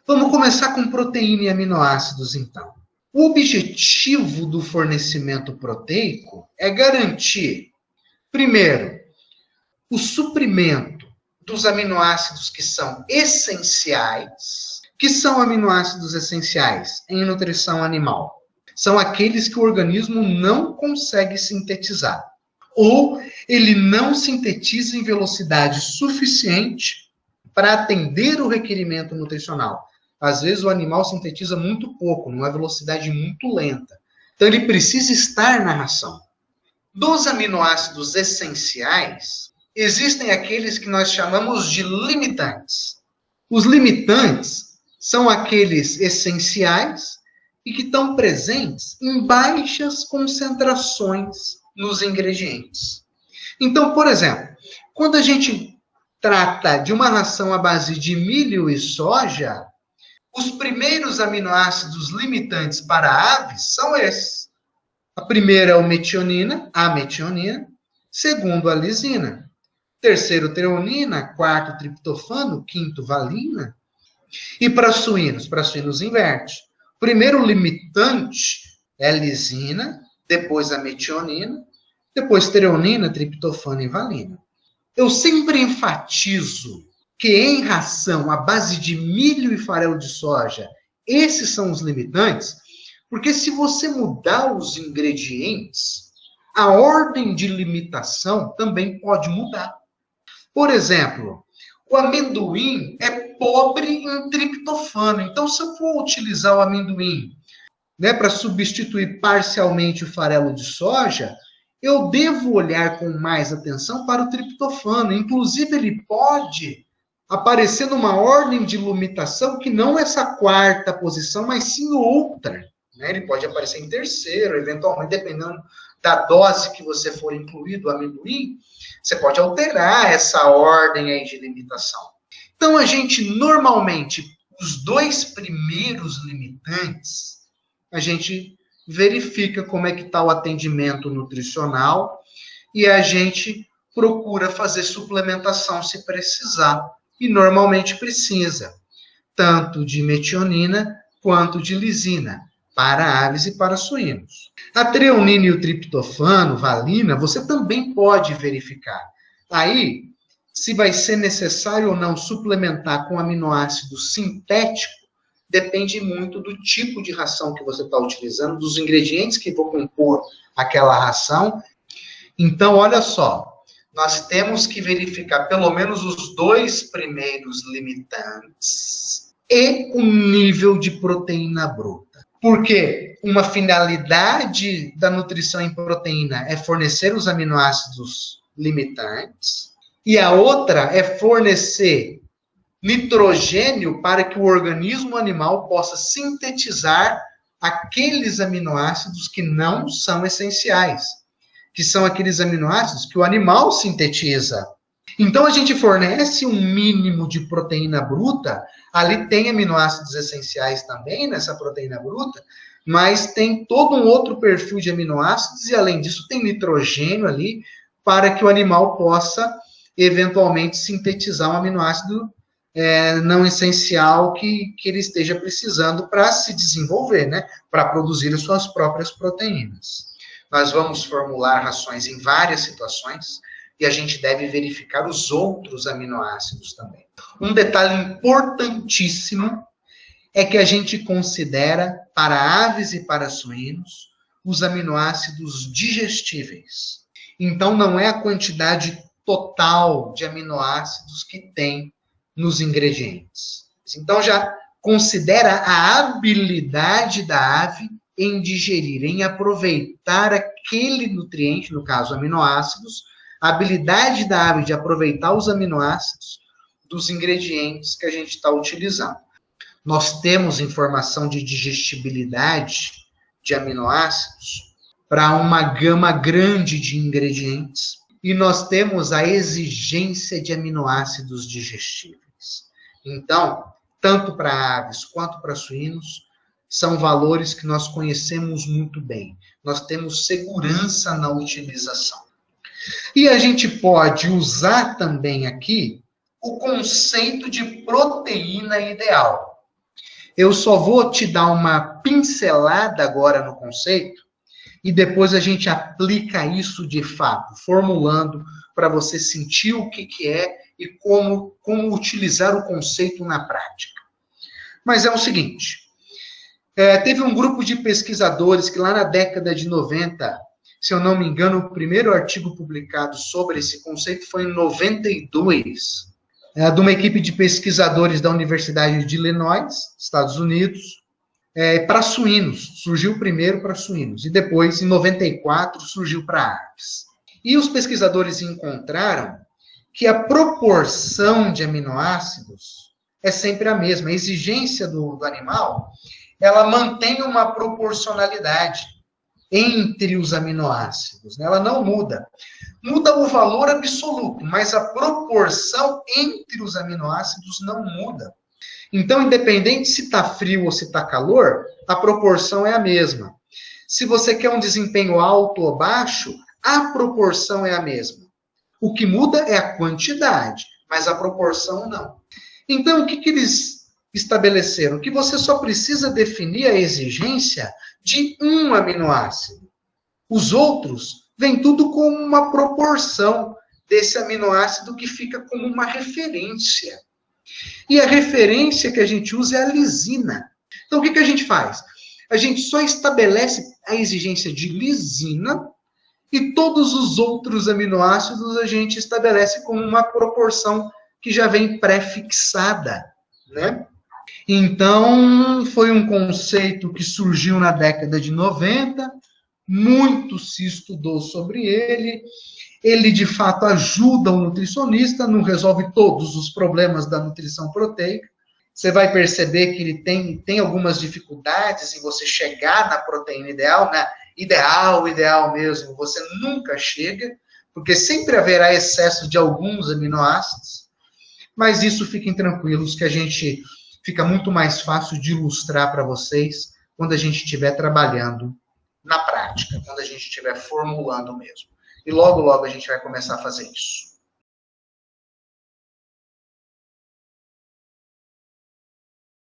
Vamos começar com proteína e aminoácidos, então. O objetivo do fornecimento proteico é garantir, primeiro, o suprimento dos aminoácidos que são essenciais. Que são aminoácidos essenciais em nutrição animal? São aqueles que o organismo não consegue sintetizar. Ou ele não sintetiza em velocidade suficiente para atender o requerimento nutricional. Às vezes o animal sintetiza muito pouco, numa velocidade muito lenta. Então ele precisa estar na ração. Dos aminoácidos essenciais, existem aqueles que nós chamamos de limitantes. Os limitantes são aqueles essenciais e que estão presentes em baixas concentrações nos ingredientes. Então, por exemplo, quando a gente trata de uma ração à base de milho e soja, os primeiros aminoácidos limitantes para aves são esses. A primeira é a metionina, segundo a lisina, terceiro treonina, quarto triptofano, quinto valina. E para suínos inverte. Primeiro limitante é a lisina, depois a metionina, depois treonina, triptofano e valina. Eu sempre enfatizo que em ração à base de milho e farelo de soja, esses são os limitantes, porque se você mudar os ingredientes, a ordem de limitação também pode mudar. Por exemplo, o amendoim é pobre em triptofano. Então, se eu for utilizar o amendoim, né, para substituir parcialmente o farelo de soja, eu devo olhar com mais atenção para o triptofano. Inclusive, ele pode aparecer numa ordem de limitação que não essa quarta posição, mas sim outra. Né? Ele pode aparecer em terceiro, eventualmente, dependendo da dose que você for incluir do amendoim, você pode alterar essa ordem aí de limitação. Então, a gente, normalmente, os dois primeiros limitantes, a gente verifica como é que está o atendimento nutricional e a gente procura fazer suplementação se precisar. E normalmente precisa, tanto de metionina quanto de lisina, para aves e para suínos. A treonina e o triptofano, valina, você também pode verificar. Aí, se vai ser necessário ou não suplementar com aminoácido sintético, depende muito do tipo de ração que você está utilizando, dos ingredientes que vão compor aquela ração. Então, olha só, nós temos que verificar pelo menos os dois primeiros limitantes e o nível de proteína bruta. Porque uma finalidade da nutrição em proteína é fornecer os aminoácidos limitantes e a outra é fornecer nitrogênio para que o organismo animal possa sintetizar aqueles aminoácidos que não são essenciais, que são aqueles aminoácidos que o animal sintetiza. Então, a gente fornece um mínimo de proteína bruta, ali tem aminoácidos essenciais também nessa proteína bruta, mas tem todo um outro perfil de aminoácidos e, além disso, tem nitrogênio ali para que o animal possa, eventualmente, sintetizar um aminoácido não essencial que ele esteja precisando para se desenvolver, né? Para produzir as suas próprias proteínas. Nós vamos formular rações em várias situações e a gente deve verificar os outros aminoácidos também. Um detalhe importantíssimo é que a gente considera, para aves e para suínos, os aminoácidos digestíveis. Então, não é a quantidade total de aminoácidos que tem nos ingredientes. Então, já considera a habilidade da ave em digerir, em aproveitar aquele nutriente, no caso, aminoácidos, a habilidade da ave de aproveitar os aminoácidos dos ingredientes que a gente está utilizando. Nós temos informação de digestibilidade de aminoácidos para uma gama grande de ingredientes e nós temos a exigência de aminoácidos digestíveis. Então, tanto para aves quanto para suínos, são valores que nós conhecemos muito bem. Nós temos segurança na utilização. E a gente pode usar também aqui o conceito de proteína ideal. Eu só vou te dar uma pincelada agora no conceito e depois a gente aplica isso de fato, formulando para você sentir o que é e como utilizar o conceito na prática. Mas é o seguinte, teve um grupo de pesquisadores que lá na década de 90, se eu não me engano, o primeiro artigo publicado sobre esse conceito foi em 92, de uma equipe de pesquisadores da Universidade de Illinois, Estados Unidos, para suínos. Surgiu primeiro para suínos e depois, em 94, surgiu para aves. E os pesquisadores encontraram que a proporção de aminoácidos é sempre a mesma. A exigência do animal, ela mantém uma proporcionalidade entre os aminoácidos, né? Ela não muda. Muda o valor absoluto, mas a proporção entre os aminoácidos não muda. Então, independente se está frio ou se está calor, a proporção é a mesma. Se você quer um desempenho alto ou baixo, a proporção é a mesma. O que muda é a quantidade, mas a proporção não. Então, o que eles estabeleceram? Que você só precisa definir a exigência de um aminoácido. Os outros vêm tudo com uma proporção desse aminoácido que fica como uma referência. E a referência que a gente usa é a lisina. Então, o que a gente faz? A gente só estabelece a exigência de lisina e todos os outros aminoácidos a gente estabelece com uma proporção que já vem pré-fixada, né? Então, foi um conceito que surgiu na década de 90, muito se estudou sobre ele. Ele, de fato, ajuda o nutricionista, não resolve todos os problemas da nutrição proteica. Você vai perceber que ele tem algumas dificuldades em você chegar na proteína ideal, né? Ideal mesmo, você nunca chega, porque sempre haverá excesso de alguns aminoácidos, mas isso fiquem tranquilos que a gente fica muito mais fácil de ilustrar para vocês quando a gente estiver trabalhando na prática, quando a gente estiver formulando mesmo. E logo, logo a gente vai começar a fazer isso.